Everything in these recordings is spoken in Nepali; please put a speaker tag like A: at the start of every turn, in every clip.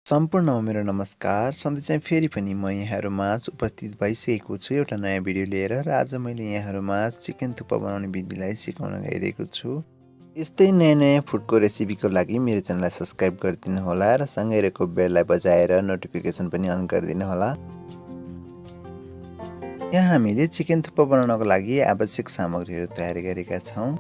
A: सम्पूर्णमा मेरो नमस्कार। सधैँ चाहिँ फेरि पनि म यहाँहरूमाझ उपस्थित भइसकेको छु एउटा नयाँ भिडियो लिएर र आज मैले यहाँहरूमाझ चिकन थुक्पा बनाउने विधिलाई सिकाउन गइरहेको छु। यस्तै नयाँ फुडको रेसिपीको लागि मेरो च्यानललाई सब्स्क्राइब गरिदिनु होला र सँगै रहेको बेललाई बजाएर नोटिफिकेसन पनि अन गरिदिनु होला। यहाँ हामीले चिकन थुक्पा बनाउनको लागि आवश्यक सामग्रीहरू तयार गरेका छौँ।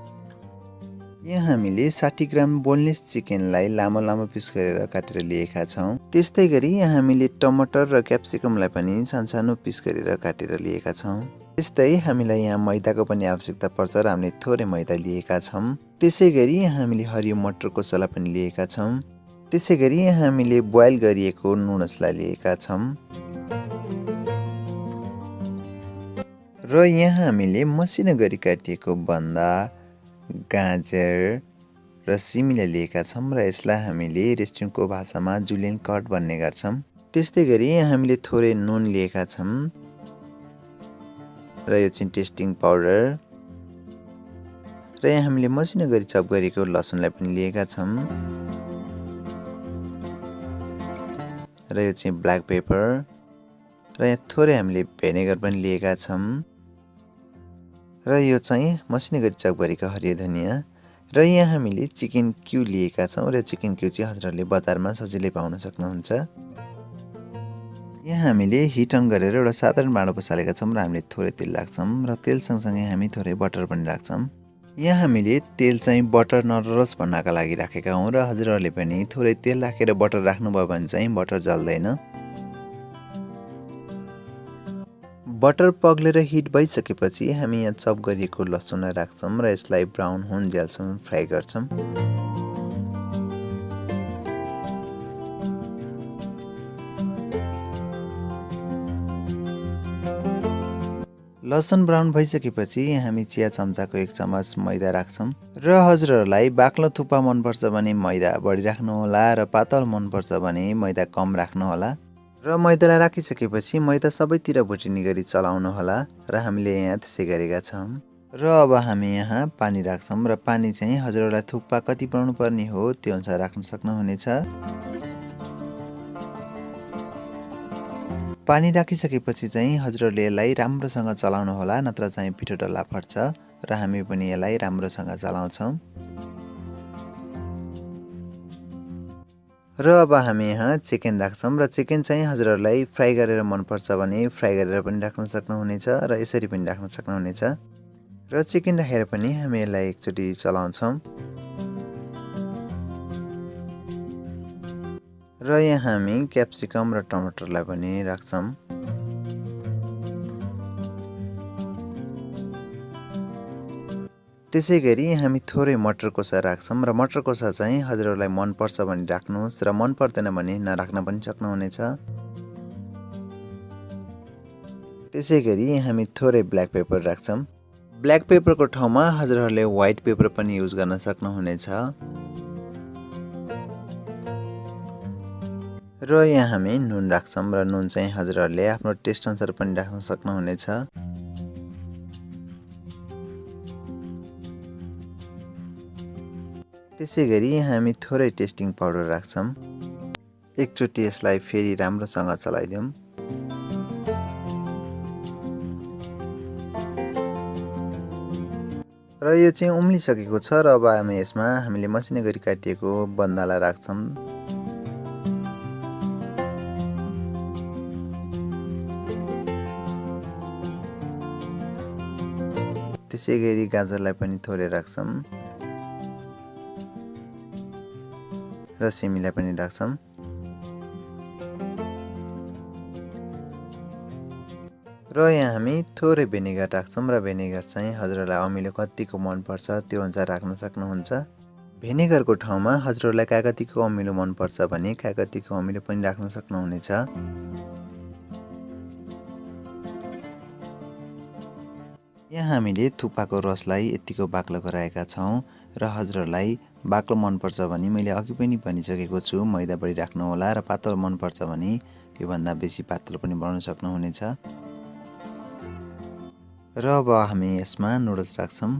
A: यहाँ हामीले 60 ग्राम बोनलेस चिकनलाई लामो लामो पिस गरेर काटेर लिएका छौँ। त्यस्तै गरी यहाँ हामीले टमाटर र क्याप्सिकमलाई पनि सानो पिस गरेर काटेर लिएका छौँ। त्यस्तै हामीलाई यहाँ मैदाको पनि आवश्यकता पर्छ र हामीले थोरै मैदा लिएका छौँ। त्यसै गरी यहाँ हामीले हरियो मटरको सला पनि लिएका छौँ। त्यसै गरी यहाँ हामीले बोइल गरिएको नुडल्सलाई लिएका छौँ। र यहाँ हामीले मसिनो गरी काटिएको बन्दा, गाजर र सिमीलाई लिएका छौँ र यसलाई हामीले रेस्टुरेन्टको भाषामा जुलियन कट भन्ने गर्छौँ। त्यस्तै गरी यहाँ हामीले थोरै नुन लिएका छौँ र यो चाहिँ टेस्टिङ पाउडर र यहाँ हामीले मसिनो गरी चप गरेको लसुनलाई पनि लिएका छौँ र यो चाहिँ ब्ल्याक पेपर र यहाँ थोरै हामीले भिनेगर पनि लिएका छौँ र यो चाहिँ मसिनो गरी चप गरेको हरियो धनियाँ र यहाँ हामीले चिकन क्युब लिएका छौँ र चिकन क्युब चाहिँ हजुरहरूले बजारमा सजिलै पाउन सक्नुहुन्छ। यहाँ हामीले हिट अन गरेर एउटा साधारण भाँडो बसालेका छौँ र हामीले थोरै तेल राख्छौँ र तेल सँगसँगै हामी थोरै बटर पनि राख्छौँ। यहाँ हामीले तेल चाहिँ बटर नररोस् भन्नका लागि राखेका हौँ र हजुरहरूले पनि थोरै तेल राखेर बटर राख्नुभयो भने चाहिँ बटर जल्दैन। बटर पग्लेर हिट भइसकेपछि हामी यहाँ चप गरिएको लसुनलाई राख्छौँ र यसलाई ब्राउन हुन्जेलसम्म फ्राई गर्छौँ। लसुन ब्राउन भइसकेपछि हामी चिया चम्चाको 1 चम्मच मैदा राख्छौँ र हजुरहरूलाई बाक्लो थुक्पा मनपर्छ भने मैदा बढी राख्नुहोला र पातल मनपर्छ भने मैदा कम राख्नुहोला। र मैदालाई राखिसकेपछि मैदा सबैतिर भुटिने गरी चलाउनु होला र हामीले यहाँ त्यसै गरेका छौँ। र अब हामी यहाँ पानी राख्छौँ र पानी चाहिँ हजुरहरूलाई थुक्पा कति बनाउनु पर्ने हो त्यो अनुसार राख्न सक्नुहुनेछ। पानी राखिसकेपछि चाहिँ हजुरहरूले यसलाई राम्रोसँग चलाउनु होला नत्र चाहिँ पिठो डल्ला फट्छ र हामी पनि यसलाई राम्रोसँग चलाउँछौँ। र अब हामी यहाँ चिकन राख्छौँ र चिकन चाहिँ हजुरहरूलाई फ्राई गरेर मनपर्छ भने फ्राई गरेर पनि राख्न सक्नुहुनेछ र यसरी पनि राख्न सक्नुहुनेछ। र चिकन राखेर पनि हामी यसलाई एकचोटि चलाउँछौँ। र यहाँ हामी क्याप्सिकम र टमाटरलाई पनि राख्छौँ। त्यसै गरी हामी थोरै मटर कोसा राख्छौँ र मटर कोसा चाहिँ हजुरहरूलाई मनपर्छ भने राख्नुहोस् र मन पर्दैन भने नराख्न पनि सक्नुहुनेछ। त्यसै गरी हामी थोरै ब्ल्याक पेपर राख्छौँ। ब्ल्याक पेपरको ठाउँमा हजुरहरूले व्हाइट पेपर पनि युज गर्न सक्नुहुनेछ। र यहाँ हामी नुन राख्छौँ र नुन चाहिँ हजुरहरूले आफ्नो टेस्ट अनुसार पनि राख्न सक्नुहुनेछ। त्यसै गरी हामी थोरै टेस्टिङ पाउडर राख्छौँ। एकचोटि यसलाई फेरि राम्रोसँग चलाइदिउँ। र यो चाहिँ उम्लिसकेको छ र अब हामी यसमा हामीले मसिनो गरी काटिएको बन्दालाई राख्छौँ। त्यसै गरी गाजरलाई पनि थोरै राख्छौँ र सिमीलाई पनि राख्छौँ। र यहाँ हामी थोरै भिनेगर राख्छौँ र भिनेगर चाहिँ हजुरहरूलाई अमिलो कतिको मनपर्छ त्यो अनुसार राख्न सक्नुहुन्छ। भिनेगरको ठाउँमा हजुरहरूलाई कागतीको अमिलो मनपर्छ भने कागतीको अमिलो पनि राख्न सक्नुहुनेछ। यहाँ हामीले थुक्पाको रसलाई यतिको बाक्लो गराएका छौँ र हजुरहरूलाई बाक्लो मनपर्छ भने मैले अघि पनि भनिसकेको छु मैदा बढी राख्नुहोला र पातल मनपर्छ भने योभन्दा बेसी पातल पनि बनाउन सक्नुहुनेछ। र अब हामी यसमा नुडल्स राख्छौँ।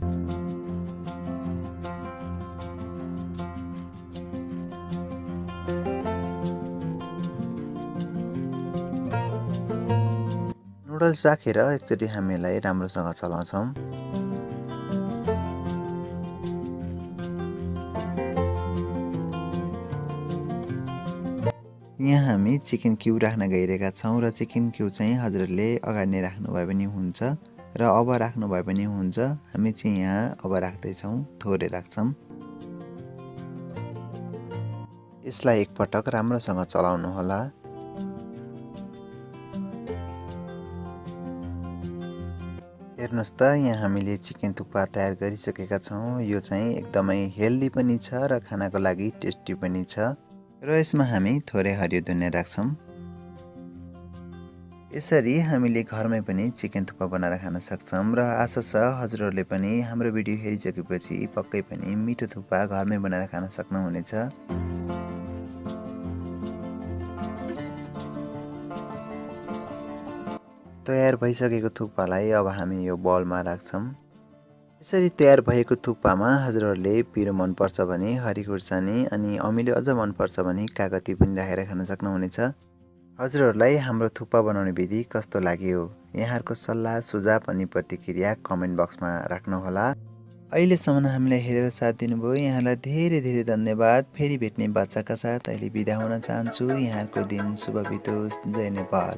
A: नुडल्स राखेर एकचोटि हामीलाई राम्रोसँग चलाउँछौँ। यहाँ हामी चिकन क्युब राख्न गइरहेका छौँ र चिकन क्युब चाहिँ हजुरहरूले अगाडि नै राख्नु भए पनि हुन्छ र अब राख्नु भए पनि हुन्छ। हामी चाहिँ यहाँ अब राख्दैछौँ, थोरै राख्छौँ। यसलाई एकपटक राम्रोसँग चलाउनु होला। हेर्नुहोस् त यहाँ हामीले चिकन थुक्पा तयार गरिसकेका छौँ। यो चाहिँ एकदमै हेल्दी पनि छ र खानाको लागि टेस्टी पनि छ र यसमा हामी थोरै हरियो धनिया राख्छौँ। यसरी हामीले घरमै पनि चिकन थुक्पा बनाएर खान सक्छौँ र आशा छ हजुरहरूले पनि हाम्रो भिडियो हेरिसकेपछि पक्कै पनि मिठो थुक्पा घरमै बनाएर खान सक्नुहुनेछ। तयार भइसकेको थुक्पालाई अब हामी यो बलमा राख्छौँ। यसरी तयार भएको थुक्पामा हजुरहरूले पिरो मनपर्छ भने हरी खुर्सानी अनि अमिलो अझ मनपर्छ भने कागती पनि राखेर खान सक्नुहुनेछ। हजुरहरूलाई हाम्रो थुक्पा बनाउने विधि कस्तो लाग्यो? यहाँहरूको सल्लाह सुझाव अनि प्रतिक्रिया कमेन्ट बक्समा राख्नुहोला। अहिलेसम्म हामीलाई हेरेर साथ दिनुभयो यहाँलाई धेरै धेरै धन्यवाद। फेरि भेट्ने बाचाका साथ अहिले बिदा हुन चाहन्छु। यहाँहरूको दिन शुभ बितोस्। जय नेपाल।